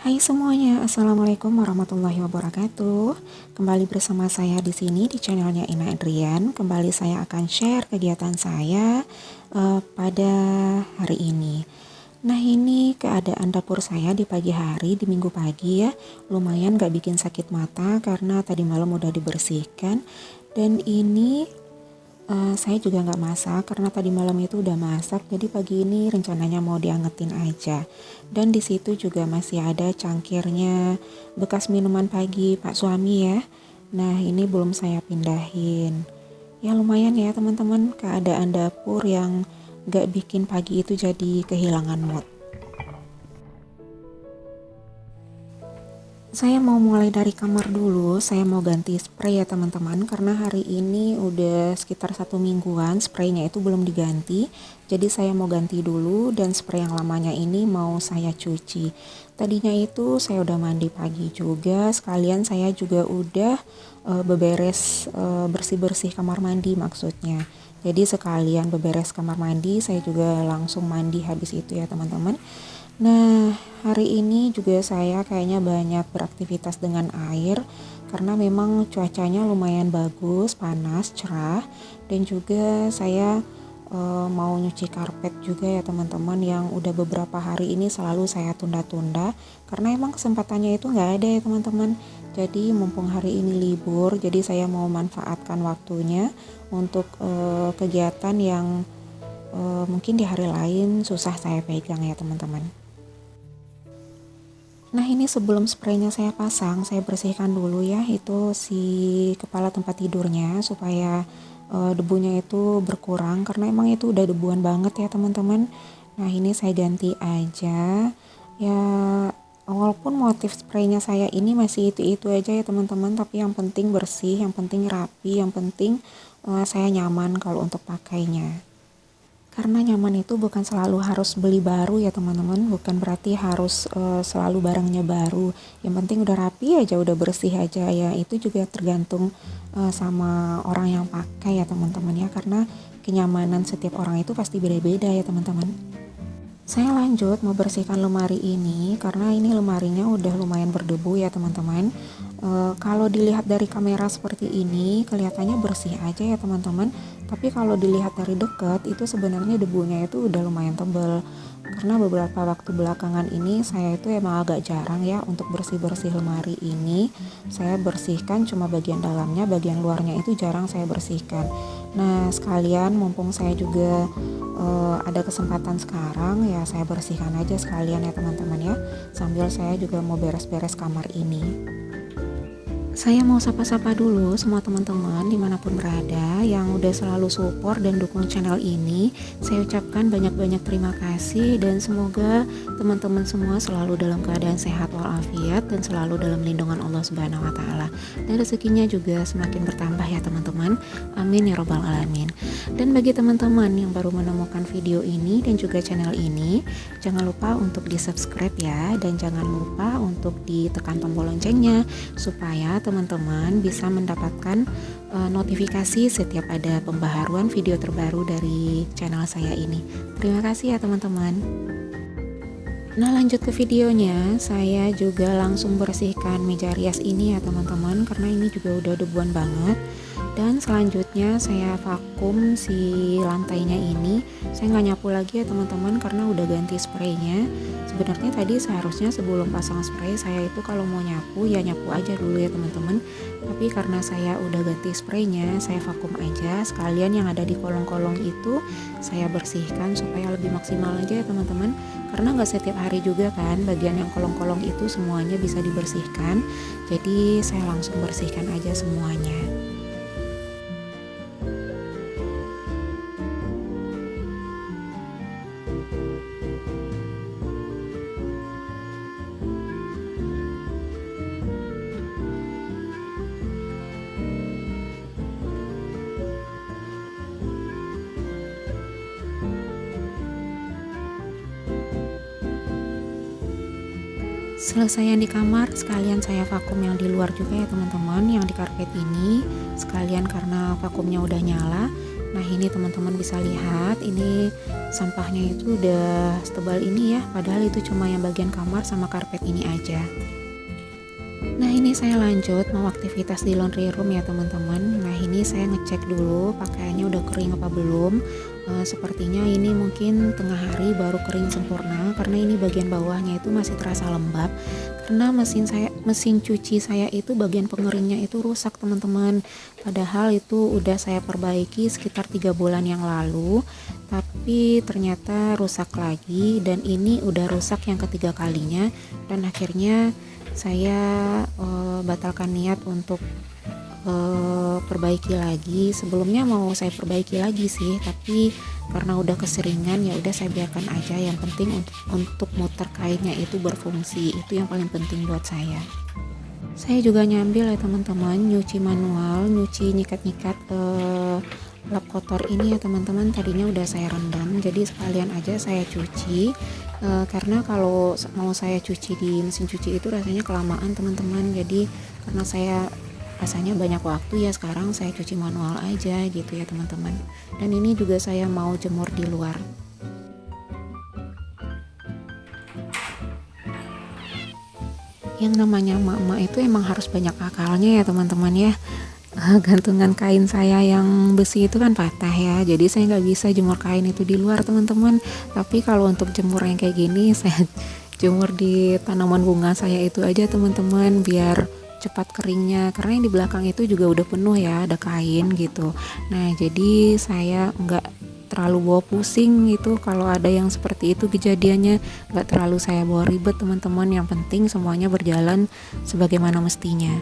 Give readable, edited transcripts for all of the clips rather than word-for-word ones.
Hai semuanya, Assalamualaikum warahmatullahi wabarakatuh. Kembali bersama saya di sini di channelnya Ina Adrian. Kembali saya akan share kegiatan saya pada hari ini. Nah, ini keadaan dapur saya di pagi hari, di minggu pagi ya. Lumayan gak bikin sakit mata karena tadi malam udah dibersihkan. Dan ini saya juga nggak masak karena tadi malam itu udah masak, jadi pagi ini rencananya mau diangetin aja. Dan di situ juga masih ada cangkirnya bekas minuman pagi Pak suami ya. Nah, ini belum saya pindahin. Ya lumayan ya teman-teman, keadaan dapur yang nggak bikin pagi itu jadi kehilangan mood. Saya mau mulai dari kamar dulu. Saya mau ganti spray ya teman-teman, karena hari ini udah sekitar 1 mingguan spraynya itu belum diganti. Jadi saya mau ganti dulu, dan spray yang lamanya ini mau saya cuci. Tadinya itu saya udah mandi pagi juga, sekalian saya juga udah beberes bersih-bersih kamar mandi maksudnya. Jadi sekalian beberes kamar mandi, saya juga langsung mandi habis itu ya teman-teman. Nah, hari ini juga saya kayaknya banyak beraktivitas dengan air karena memang cuacanya lumayan bagus, panas, cerah, dan juga saya mau nyuci karpet juga ya teman-teman, yang udah beberapa hari ini selalu saya tunda-tunda karena emang kesempatannya itu nggak ada ya teman-teman. Jadi mumpung hari ini libur, jadi saya mau manfaatkan waktunya untuk kegiatan yang mungkin di hari lain susah saya pegang ya teman-teman. Nah, ini sebelum spraynya saya pasang, saya bersihkan dulu ya itu si kepala tempat tidurnya supaya debunya itu berkurang karena emang itu udah debuan banget ya teman-teman. Nah, ini saya ganti aja ya, walaupun motif spraynya saya ini masih itu-itu aja ya teman-teman, tapi yang penting bersih, yang penting rapi, yang penting saya nyaman kalau untuk pakainya. Karena nyaman itu bukan selalu harus beli baru ya teman-teman, bukan berarti harus selalu barangnya baru. Yang penting udah rapi aja, udah bersih aja ya. Itu juga tergantung sama orang yang pakai ya teman-teman ya, karena kenyamanan setiap orang itu pasti beda-beda ya teman-teman. Saya lanjut mau bersihkan lemari ini karena ini lemarinya udah lumayan berdebu ya teman-teman. Kalau dilihat dari kamera seperti ini kelihatannya bersih aja ya teman-teman, tapi kalau dilihat dari dekat itu sebenarnya debunya itu udah lumayan tebal. Karena beberapa waktu belakangan ini saya itu emang agak jarang ya untuk bersih-bersih lemari ini. Saya bersihkan cuma bagian dalamnya, bagian luarnya itu jarang saya bersihkan. Nah, sekalian mumpung saya juga ada kesempatan sekarang ya, saya bersihkan aja sekalian ya teman-teman ya, sambil saya juga mau beres-beres kamar ini. Saya mau sapa-sapa dulu semua teman-teman dimanapun berada yang udah selalu support dan dukung channel ini. Saya ucapkan banyak-banyak terima kasih, dan semoga teman-teman semua selalu dalam keadaan sehat walafiat dan selalu dalam lindungan Allah Subhanahu wa Ta'ala, dan rezekinya juga semakin bertambah ya teman-teman, amin ya robbal alamin. Dan bagi teman-teman yang baru menemukan video ini dan juga channel ini, jangan lupa untuk di subscribe ya, dan jangan lupa untuk ditekan tombol loncengnya supaya teman-teman bisa mendapatkan notifikasi setiap ada pembaharuan video terbaru dari channel saya ini. Terima kasih ya teman-teman. Nah, lanjut ke videonya, saya juga langsung bersihkan meja rias ini ya teman-teman, karena ini juga udah debuan banget. Dan selanjutnya saya vakum si lantainya ini. Saya nggak nyapu lagi ya teman-teman karena udah ganti spraynya. Sebenarnya tadi seharusnya sebelum pasang spray saya itu kalau mau nyapu ya nyapu aja dulu ya teman-teman, tapi karena saya udah ganti spraynya, saya vakum aja. Sekalian yang ada di kolong-kolong itu saya bersihkan supaya lebih maksimal aja ya teman-teman, karena nggak setiap hari juga kan bagian yang kolong-kolong itu semuanya bisa dibersihkan. Jadi saya langsung bersihkan aja semuanya. Selesai yang di kamar, sekalian saya vakum yang di luar juga ya teman-teman, yang di karpet ini sekalian karena vakumnya udah nyala. Nah ini teman-teman bisa lihat, ini sampahnya itu udah setebal ini ya, padahal itu cuma yang bagian kamar sama karpet ini aja. Nah ini saya lanjut mau aktivitas di laundry room ya teman-teman. Nah ini saya ngecek dulu pakaiannya udah kering apa belum. Sepertinya ini mungkin tengah hari baru kering sempurna, karena ini bagian bawahnya itu masih terasa lembab. Karena mesin cuci saya itu bagian pengeringnya itu rusak teman-teman. Padahal itu udah saya perbaiki sekitar 3 bulan yang lalu, tapi ternyata rusak lagi, dan ini udah rusak yang ketiga kalinya. Dan akhirnya saya batalkan niat untuk perbaiki lagi. Sebelumnya mau saya perbaiki lagi sih, tapi karena udah keseringan ya udah saya biarkan aja. Yang penting untuk muter kainnya itu berfungsi, itu yang paling penting buat saya. Saya juga nyambil ya teman-teman, nyuci manual, nyuci nyikat-nyikat lap kotor ini ya teman-teman. Tadinya udah saya rendam, jadi sekalian aja saya cuci. Karena kalau mau saya cuci di mesin cuci itu rasanya kelamaan teman-teman. Jadi karena saya rasanya banyak waktu ya, sekarang saya cuci manual aja gitu ya teman-teman. Dan ini juga saya mau jemur di luar. Yang namanya emak-emak itu emang harus banyak akalnya ya teman-teman ya. Gantungan kain saya yang besi itu kan patah ya, jadi saya nggak bisa jemur kain itu di luar teman-teman. Tapi kalau untuk jemur yang kayak gini saya jemur di tanaman bunga saya itu aja teman-teman, biar cepat keringnya, karena yang di belakang itu juga udah penuh ya, ada kain gitu. Nah jadi saya nggak terlalu bawa pusing gitu kalau ada yang seperti itu kejadiannya, nggak terlalu saya bawa ribet teman-teman. Yang penting semuanya berjalan sebagaimana mestinya.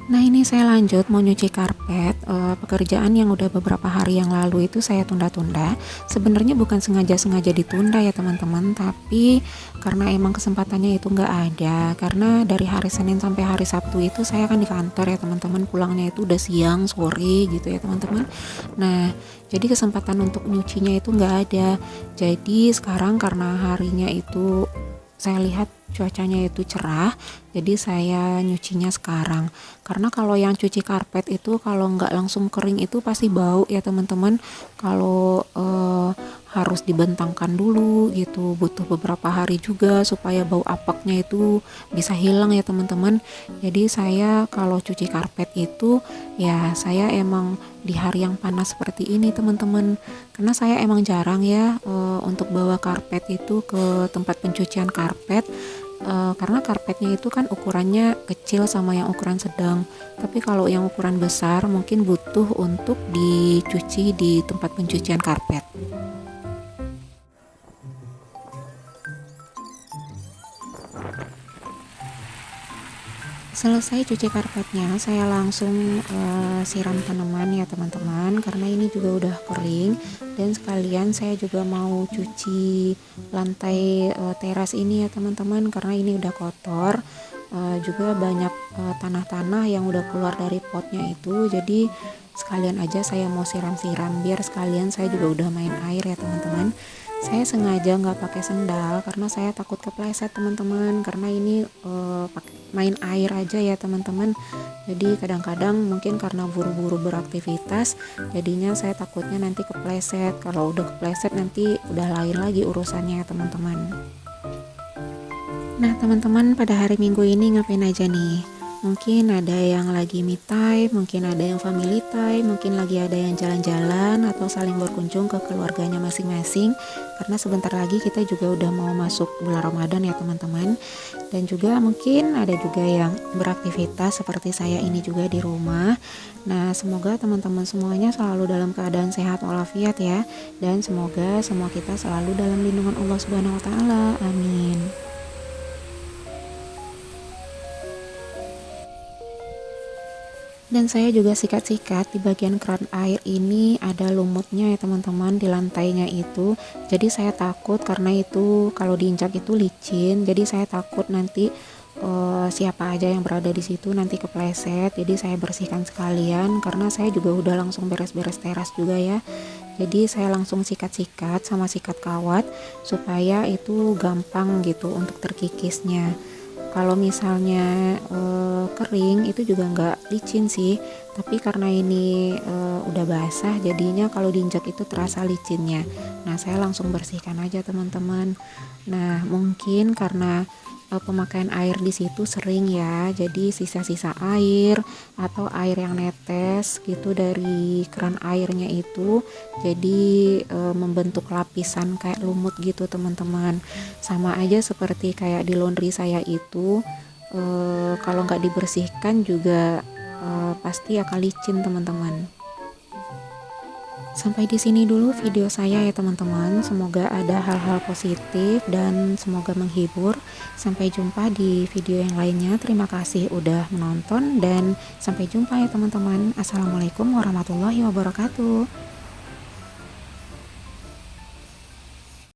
Nah ini saya lanjut mau nyuci karpet. Pekerjaan yang udah beberapa hari yang lalu itu saya tunda-tunda. Sebenarnya bukan sengaja ditunda ya teman-teman, tapi karena emang kesempatannya itu nggak ada. Karena dari hari Senin sampai hari Sabtu itu saya kan di kantor ya teman-teman, pulangnya itu udah siang sore gitu ya teman-teman. Nah jadi kesempatan untuk nyucinya itu nggak ada. Jadi sekarang karena harinya itu saya lihat cuacanya itu cerah, jadi saya nyucinya sekarang. Karena kalau yang cuci karpet itu kalau nggak langsung kering itu pasti bau ya teman-teman. Kalau harus dibentangkan dulu gitu, butuh beberapa hari juga supaya bau apeknya itu bisa hilang ya teman-teman. Jadi saya kalau cuci karpet itu ya saya emang di hari yang panas seperti ini teman-teman, karena saya emang jarang ya untuk bawa karpet itu ke tempat pencucian karpet. Karena karpetnya itu kan ukurannya kecil sama yang ukuran sedang, tapi kalau yang ukuran besar mungkin butuh untuk dicuci di tempat pencucian karpet. Selesai cuci karpetnya, saya langsung siram tanaman ya teman-teman, karena ini juga udah kering. Dan sekalian saya juga mau cuci lantai teras ini ya teman-teman, karena ini udah kotor. Juga banyak tanah-tanah yang udah keluar dari potnya itu, jadi sekalian aja saya mau siram-siram, biar sekalian saya juga udah main air ya teman-teman. Saya sengaja nggak pakai sendal karena saya takut kepleset teman-teman, karena ini main air aja ya teman-teman. Jadi kadang-kadang mungkin karena buru-buru beraktivitas, jadinya saya takutnya nanti kepleset. Kalau udah kepleset nanti udah lain lagi urusannya ya teman-teman. Nah teman-teman, pada hari Minggu ini ngapain aja nih? Mungkin ada yang lagi me time, mungkin ada yang family time, mungkin lagi ada yang jalan-jalan atau saling berkunjung ke keluarganya masing-masing. Karena sebentar lagi kita juga udah mau masuk bulan Ramadan ya teman-teman. Dan juga mungkin ada juga yang beraktivitas seperti saya ini juga di rumah. Nah semoga teman-teman semuanya selalu dalam keadaan sehat walafiat ya. Dan semoga semua kita selalu dalam lindungan Allah Subhanahu wa Ta'ala. Amin. Dan saya juga sikat-sikat di bagian keran air ini, ada lumutnya ya teman-teman di lantainya itu. Jadi saya takut karena itu kalau diinjak itu licin. Jadi saya takut nanti siapa aja yang berada di situ nanti kepleset. Jadi saya bersihkan sekalian, karena saya juga udah langsung beres-beres teras juga ya. Jadi saya langsung sikat-sikat sama sikat kawat supaya itu gampang gitu untuk terkikisnya. Kalau misalnya kering itu juga nggak licin sih, tapi karena ini udah basah jadinya kalau diinjak itu terasa licinnya. Nah, saya langsung bersihkan aja teman-teman. Nah, mungkin karena pemakaian air di situ sering ya, jadi sisa-sisa air atau air yang netes gitu dari keran airnya itu jadi membentuk lapisan kayak lumut gitu teman-teman. Sama aja seperti kayak di laundry saya itu, kalau nggak dibersihkan juga pasti akan licin teman-teman. Sampai di sini dulu video saya ya teman-teman. Semoga ada hal-hal positif dan semoga menghibur. Sampai jumpa di video yang lainnya. Terima kasih udah menonton dan sampai jumpa ya teman-teman. Assalamualaikum warahmatullahi wabarakatuh.